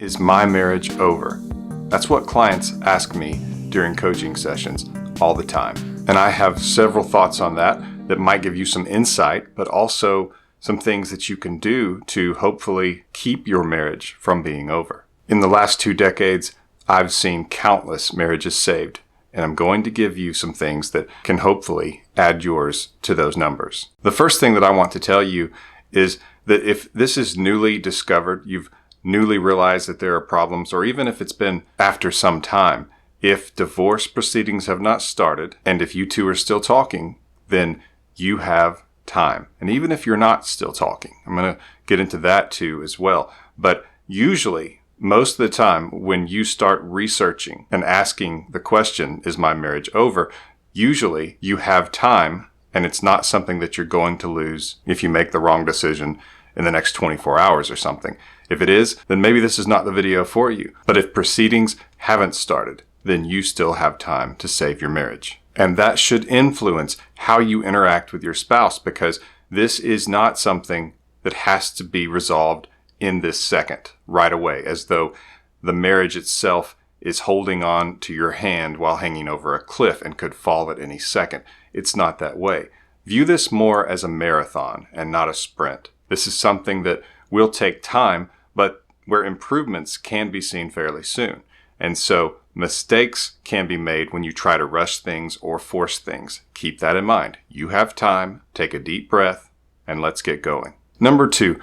Is my marriage over? That's what clients ask me during coaching sessions all the time. And I have several thoughts on that might give you some insight, but also some things that you can do to hopefully keep your marriage from being over. In the last 2 decades, I've seen countless marriages saved, and I'm going to give you some things that can hopefully add yours to those numbers. The first thing that I want to tell you is that if this is newly discovered, you've newly realized that there are problems, or even if it's been after some time, if divorce proceedings have not started, and if you two are still talking, then you have time. And even if you're not still talking, I'm going to get into that too as well. But usually, most of the time, when you start researching and asking the question, is my marriage over? Usually you have time, and it's not something that you're going to lose if you make the wrong decision in the next 24 hours or something. If it is, then maybe this is not the video for you. But if proceedings haven't started, then you still have time to save your marriage. And that should influence how you interact with your spouse, because this is not something that has to be resolved in this second, right away, as though the marriage itself is holding on to your hand while hanging over a cliff and could fall at any second. It's not that way. View this more as a marathon and not a sprint. This is something that will take time, but where improvements can be seen fairly soon. And so mistakes can be made when you try to rush things or force things. Keep that in mind. You have time, take a deep breath, and let's get going. Number 2,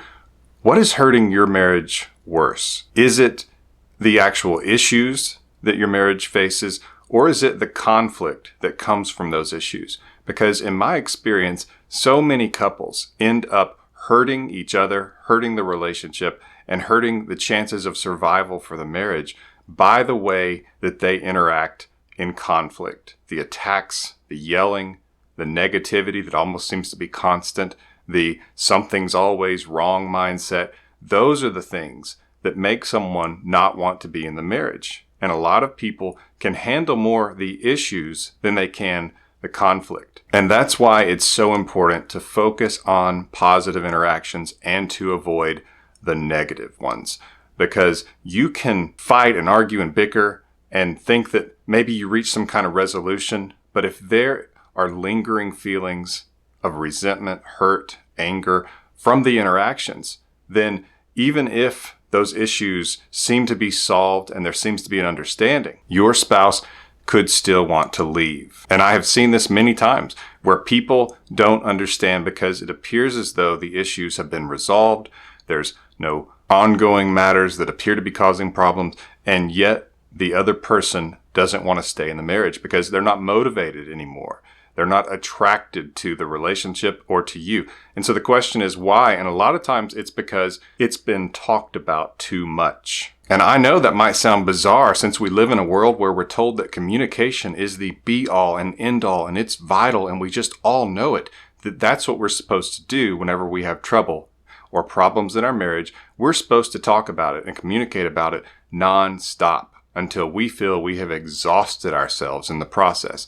what is hurting your marriage worse? Is it the actual issues that your marriage faces, or is it the conflict that comes from those issues? Because in my experience, so many couples end up hurting each other, hurting the relationship, and hurting the chances of survival for the marriage by the way that they interact in conflict. The attacks, the yelling, the negativity that almost seems to be constant, the something's always wrong mindset. Those are the things that make someone not want to be in the marriage. And a lot of people can handle more the issues than they can the conflict. And that's why it's so important to focus on positive interactions and to avoid the negative ones. Because you can fight and argue and bicker and think that maybe you reach some kind of resolution, but if there are lingering feelings of resentment, hurt, anger from the interactions, then even if those issues seem to be solved and there seems to be an understanding, your spouse could still want to leave. And I have seen this many times where people don't understand because it appears as though the issues have been resolved. There's no ongoing matters that appear to be causing problems, and yet the other person doesn't want to stay in the marriage because they're not motivated anymore. They're not attracted to the relationship or to you. And so the question is why? And a lot of times it's because it's been talked about too much. And I know that might sound bizarre since we live in a world where we're told that communication is the be-all and end-all and it's vital and we just all know it. That's what we're supposed to do whenever we have trouble or problems in our marriage. We're supposed to talk about it and communicate about it non-stop until we feel we have exhausted ourselves in the process.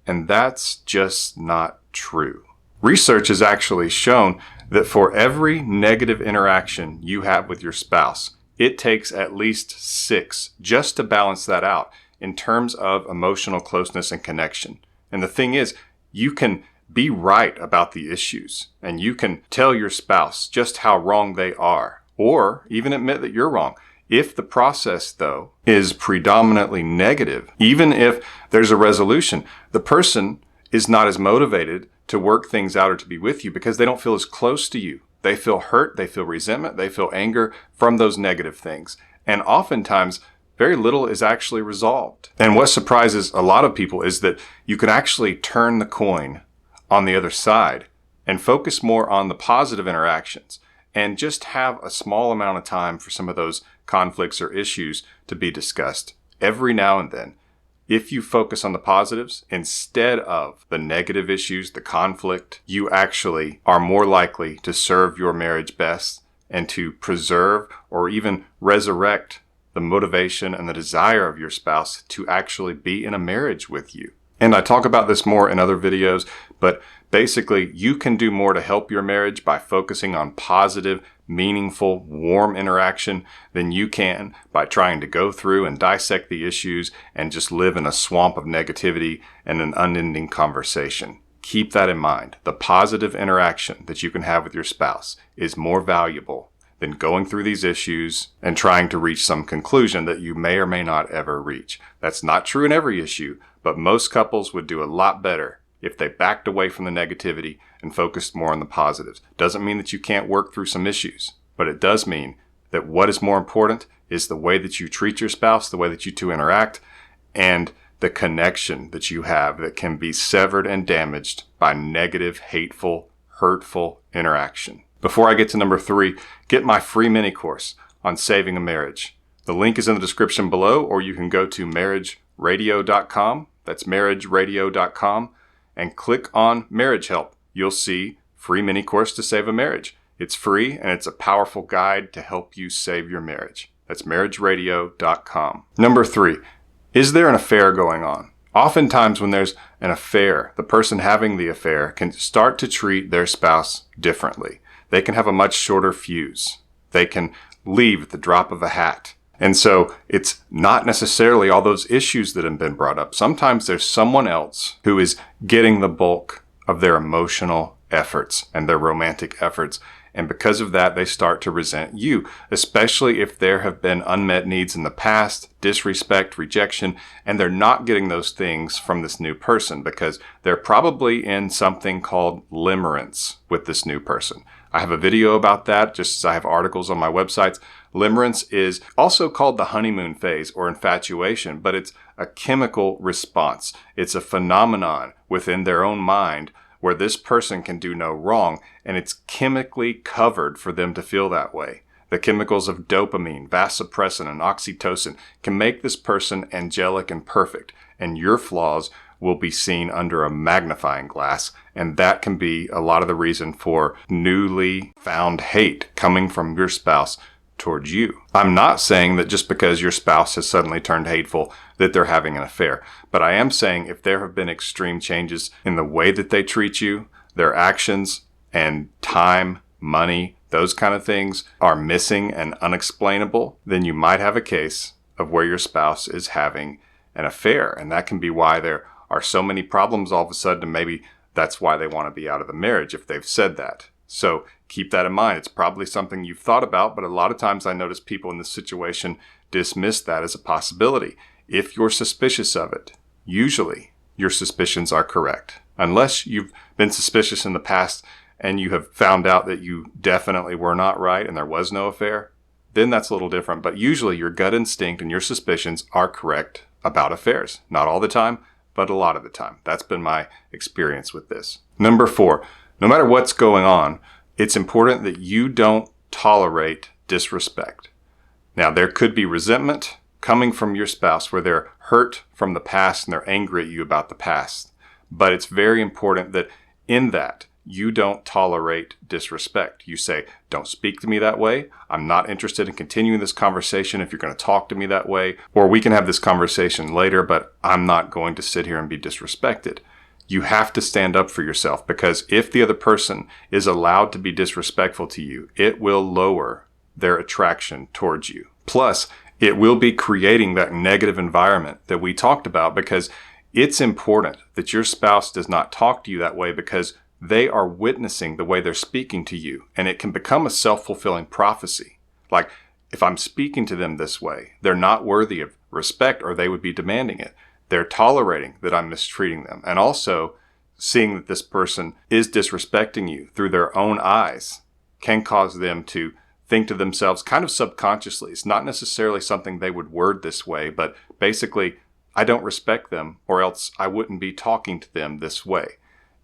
And that's just not true. Research has actually shown that for every negative interaction you have with your spouse, it takes at least 6 just to balance that out in terms of emotional closeness and connection. And the thing is, you can be right about the issues and you can tell your spouse just how wrong they are, or even admit that you're wrong. If the process, though, is predominantly negative, even if there's a resolution, the person is not as motivated to work things out or to be with you because they don't feel as close to you. They feel hurt, they feel resentment, they feel anger from those negative things. And oftentimes, very little is actually resolved. And what surprises a lot of people is that you can actually turn the coin on the other side and focus more on the positive interactions and just have a small amount of time for some of those conflicts or issues to be discussed every now and then. If you focus on the positives instead of the negative issues, the conflict, you actually are more likely to serve your marriage best and to preserve or even resurrect the motivation and the desire of your spouse to actually be in a marriage with you. And I talk about this more in other videos, but basically you can do more to help your marriage by focusing on positive, meaningful, warm interaction than you can by trying to go through and dissect the issues and just live in a swamp of negativity and an unending conversation. Keep that in mind. The positive interaction that you can have with your spouse is more valuable than going through these issues and trying to reach some conclusion that you may or may not ever reach. That's not true in every issue, but most couples would do a lot better if they backed away from the negativity and focused more on the positives. Doesn't mean that you can't work through some issues, but it does mean that what is more important is the way that you treat your spouse, the way that you two interact, and the connection that you have that can be severed and damaged by negative, hateful, hurtful interaction. Before I get to number 3, get my free mini course on saving a marriage. The link is in the description below, or you can go to marriageradio.com. That's marriageradio.com and click on Marriage Help. You'll see free mini course to save a marriage. It's free and it's a powerful guide to help you save your marriage. That's marriageradio.com. Number 3, is there an affair going on? Oftentimes when there's an affair, the person having the affair can start to treat their spouse differently. They can have a much shorter fuse. They can leave at the drop of a hat. And so it's not necessarily all those issues that have been brought up. Sometimes there's someone else who is getting the bulk of their emotional efforts and their romantic efforts. And because of that, they start to resent you, especially if there have been unmet needs in the past, disrespect, rejection, and they're not getting those things from this new person because they're probably in something called limerence with this new person. I have a video about that, just as I have articles on my websites. Limerence is also called the honeymoon phase or infatuation, but it's a chemical response. It's a phenomenon within their own mind where this person can do no wrong, and it's chemically covered for them to feel that way. The chemicals of dopamine, vasopressin, and oxytocin can make this person angelic and perfect, and your flaws will be seen under a magnifying glass, and that can be a lot of the reason for newly found hate coming from your spouse towards you. I'm not saying that just because your spouse has suddenly turned hateful that they're having an affair, but I am saying if there have been extreme changes in the way that they treat you, their actions and time, money, those kind of things are missing and unexplainable, then you might have a case of where your spouse is having an affair, and that can be why there are so many problems all of a sudden, and maybe that's why they want to be out of the marriage if they've said that. So keep that in mind. It's probably something you've thought about, but a lot of times I notice people in this situation dismiss that as a possibility. If you're suspicious of it, usually your suspicions are correct. Unless you've been suspicious in the past and you have found out that you definitely were not right and there was no affair, then that's a little different. But usually your gut instinct and your suspicions are correct about affairs. Not all the time, but a lot of the time. That's been my experience with this. Number 4, no matter what's going on, it's important that you don't tolerate disrespect. Now, there could be resentment coming from your spouse where they're hurt from the past and they're angry at you about the past. But it's very important that in that, you don't tolerate disrespect. You say, don't speak to me that way. I'm not interested in continuing this conversation if you're going to talk to me that way. Or we can have this conversation later, but I'm not going to sit here and be disrespected. You have to stand up for yourself, because if the other person is allowed to be disrespectful to you, it will lower their attraction towards you. Plus, it will be creating that negative environment that we talked about, because it's important that your spouse does not talk to you that way because they are witnessing the way they're speaking to you, and it can become a self-fulfilling prophecy. Like, if I'm speaking to them this way, they're not worthy of respect or they would be demanding it. They're tolerating that I'm mistreating them. And also, seeing that this person is disrespecting you through their own eyes can cause them to think to themselves kind of subconsciously. It's not necessarily something they would word this way, but basically, I don't respect them or else I wouldn't be talking to them this way.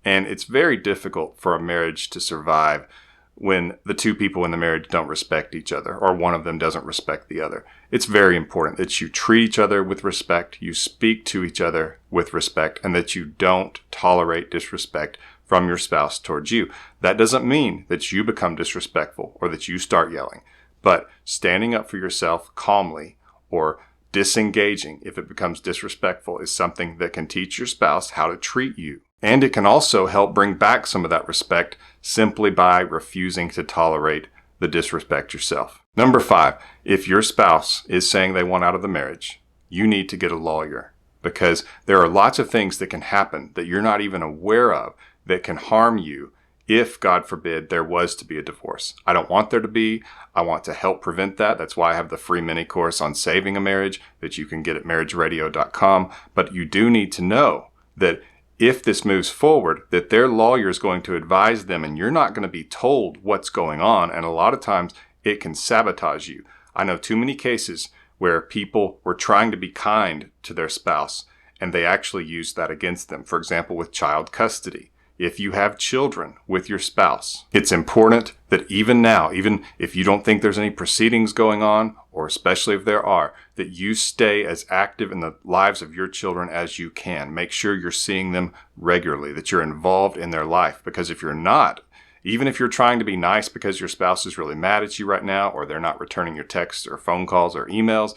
And it's very difficult for a marriage to survive when the two people in the marriage don't respect each other or one of them doesn't respect the other. It's very important that you treat each other with respect, you speak to each other with respect, and that you don't tolerate disrespect from your spouse towards you. That doesn't mean that you become disrespectful or that you start yelling, but standing up for yourself calmly or disengaging if it becomes disrespectful is something that can teach your spouse how to treat you. And it can also help bring back some of that respect simply by refusing to tolerate the disrespect yourself. Number 5, if your spouse is saying they want out of the marriage, you need to get a lawyer, because there are lots of things that can happen that you're not even aware of that can harm you if, God forbid, there was to be a divorce. I don't want there to be. I want to help prevent that. That's why I have the free mini course on saving a marriage that you can get at marriageradio.com. But you do need to know that if this moves forward, that their lawyer is going to advise them, and you're not going to be told what's going on. And a lot of times it can sabotage you. I know too many cases where people were trying to be kind to their spouse and they actually used that against them. For example, with child custody. If you have children with your spouse, it's important that even now, even if you don't think there's any proceedings going on, or especially if there are, that you stay as active in the lives of your children as you can. Make sure you're seeing them regularly, that you're involved in their life. Because if you're not, even if you're trying to be nice because your spouse is really mad at you right now, or they're not returning your texts or phone calls or emails,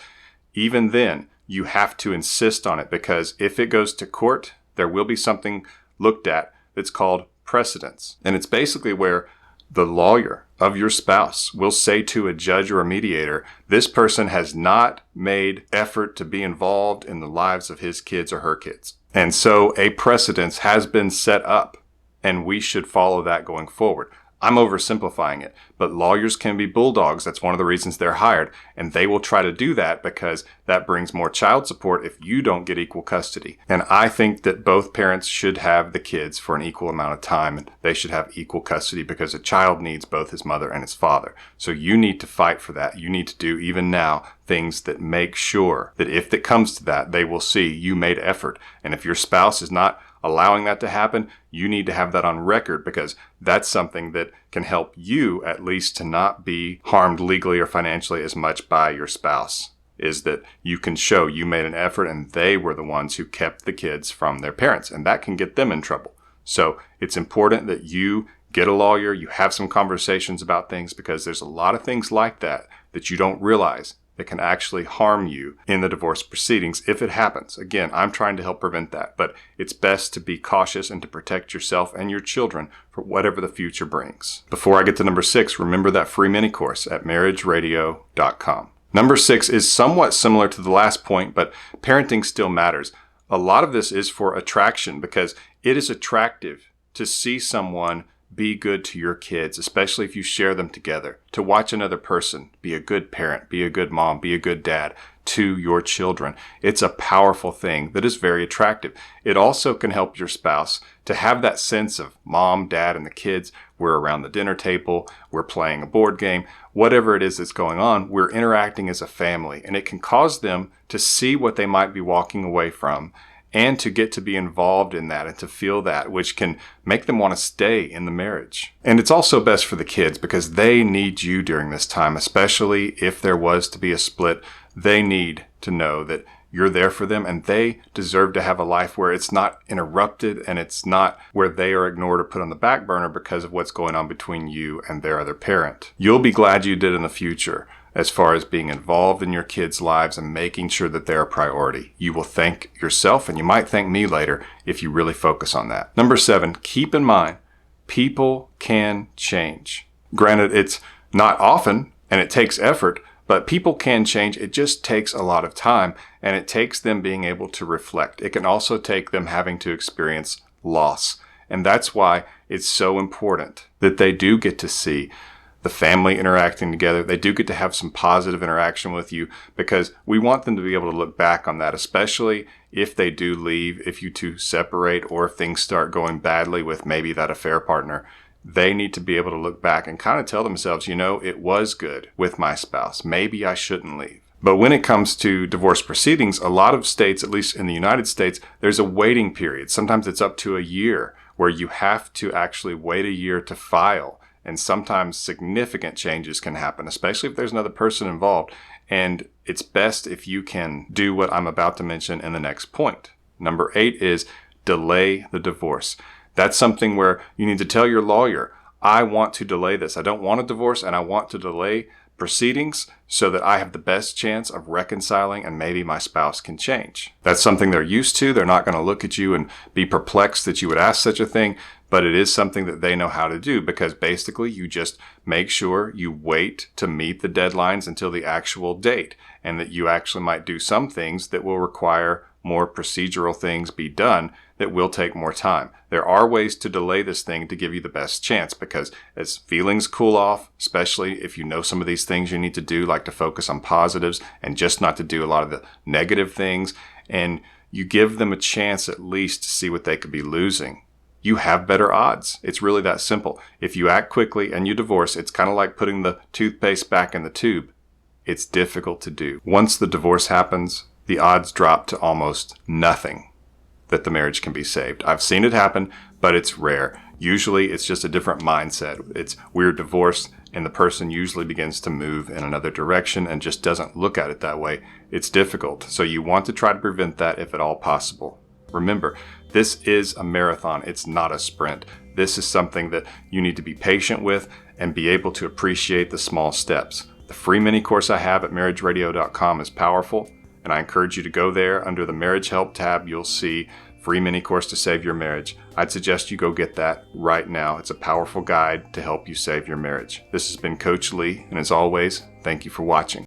even then you have to insist on it, because if it goes to court, there will be something looked at that's called precedence. And it's basically where the lawyer of your spouse will say to a judge or a mediator, this person has not made effort to be involved in the lives of his kids or her kids. And so a precedence has been set up, and we should follow that going forward. I'm oversimplifying it, but lawyers can be bulldogs. That's one of the reasons they're hired. And they will try to do that because that brings more child support if you don't get equal custody. And I think that both parents should have the kids for an equal amount of time, and they should have equal custody, because a child needs both his mother and his father. So you need to fight for that. You need to do, even now, things that make sure that if it comes to that, they will see you made effort. And if your spouse is not allowing that to happen, you need to have that on record, because that's something that can help you at least to not be harmed legally or financially as much by your spouse, is that you can show you made an effort and they were the ones who kept the kids from their parents, and that can get them in trouble. So it's important that you get a lawyer, you have some conversations about things, because there's a lot of things like that that you don't realize that can actually harm you in the divorce proceedings if it happens. Again, I'm trying to help prevent that, but it's best to be cautious and to protect yourself and your children for whatever the future brings. Before I get to number 6, remember that free mini course at marriageradio.com. Number 6 is somewhat similar to the last point, but parenting still matters. A lot of this is for attraction, because it is attractive to see someone be good to your kids, especially if you share them together. To watch another person be a good parent, be a good mom, be a good dad to your children. It's a powerful thing that is very attractive. It also can help your spouse to have that sense of mom, dad, and the kids. We're around the dinner table, we're playing a board game, whatever it is that's going on, we're interacting as a family. And it can cause them to see what they might be walking away from, and to get to be involved in that and to feel that, which can make them want to stay in the marriage. And it's also best for the kids, because they need you during this time, especially if there was to be a split. They need to know that you're there for them, and they deserve to have a life where it's not interrupted and it's not where they are ignored or put on the back burner because of what's going on between you and their other parent. You'll be glad you did in the future, as far as being involved in your kids' lives and making sure that they're a priority. You will thank yourself, and you might thank me later if you really focus on that. Number 7, keep in mind, people can change. Granted, it's not often and it takes effort, but people can change. It just takes a lot of time, and it takes them being able to reflect. It can also take them having to experience loss. And that's why it's so important that they do get to see the family interacting together. They do get to have some positive interaction with you, because we want them to be able to look back on that, especially if they do leave, if you two separate, or if things start going badly with maybe that affair partner. They need to be able to look back and kind of tell themselves, it was good with my spouse. Maybe I shouldn't leave. But when it comes to divorce proceedings, a lot of states, at least in the United States, there's a waiting period. Sometimes it's up to a year where you have to actually wait a year to file. And sometimes significant changes can happen, especially if there's another person involved. And it's best if you can do what I'm about to mention in the next point. Number 8 is delay the divorce. That's something where you need to tell your lawyer, I want to delay this. I don't want a divorce, and I want to delay proceedings so that I have the best chance of reconciling, and maybe my spouse can change. That's something they're used to. They're not going to look at you and be perplexed that you would ask such a thing. but it is something that they know how to do, because basically you just make sure you wait to meet the deadlines until the actual date, and that you actually might do some things that will require more procedural things be done that will take more time. There are ways to delay this thing to give you the best chance, because as feelings cool off, especially if you know some of these things you need to do, like to focus on positives and just not to do a lot of the negative things, and you give them a chance at least to see what they could be losing, you have better odds. It's really that simple. If you act quickly and you divorce, it's kind of like putting the toothpaste back in the tube. It's difficult to do. Once the divorce happens, the odds drop to almost nothing that the marriage can be saved. I've seen it happen, but it's rare. Usually it's just a different mindset. It's we're divorced, and the person usually begins to move in another direction and just doesn't look at it that way. It's difficult. So you want to try to prevent that if at all possible. Remember, this is a marathon. It's not a sprint. This is something that you need to be patient with and be able to appreciate the small steps. The free mini course I have at marriageradio.com is powerful, and I encourage you to go there. Under the Marriage Help tab, you'll see free mini course to save your marriage. I'd suggest you go get that right now. It's a powerful guide to help you save your marriage. This has been Coach Lee, and as always, thank you for watching.